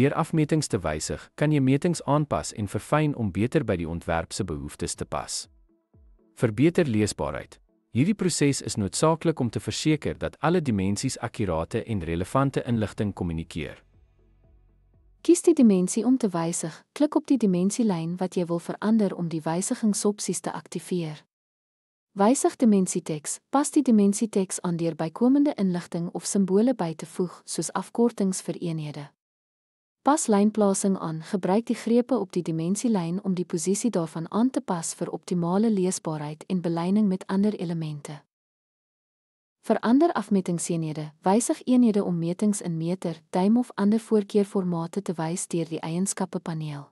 Deur afmetings te wysig, kan jy metings aanpas en verfyn om beter by die ontwerp se behoeftes te pas. Verbeter leesbaarheid. Hierdie proses is noodsaaklik om te verseker dat alle dimensies akkurate en relevante inligting kommunikeer. Kies die dimensie om te wysig, klik op die dimensielyn wat jy wil verander om die wysigingsopsies te aktiveer. Wysig dimensieteks, pas die dimensieteks aan deur bykomende inligting of simbole by te voeg, soos afkortings vir eenhede. Pas lynplasing aan, gebruik die grepe op die dimensielyn om die posisie daarvan aan te pas vir optimale leesbaarheid en belyning met ander elemente. Verander afmetingseenhede, wysig eenhede om metings in meter, duim of ander voorkeurformate te wys deur die eienskappepaneel.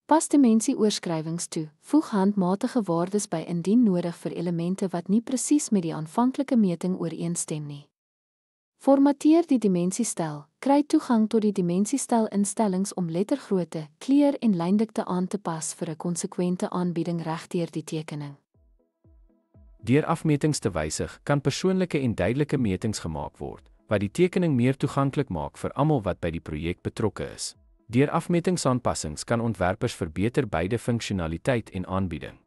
Pas dimensieoorskrywings toe, voeg handmatige waardes by indien nodig vir elemente wat nie presies met die aanvanklike meting ooreenstem nie. Formateer die dimensiestel, kry toegang tot die dimensiestel-instellings om lettergrootte, kleur en lyndikte aan te pas vir 'n konsekwente aanbieding regdeur die tekening. Deur afmetings te wysig, kan persoonlike en duidelike metings gemaak word, wat die tekening meer toeganklik maak vir almal wat by die projek betrokke is. Deur afmetingsaanpassings kan ontwerpers verbeter beide funksionaliteit en aanbieding.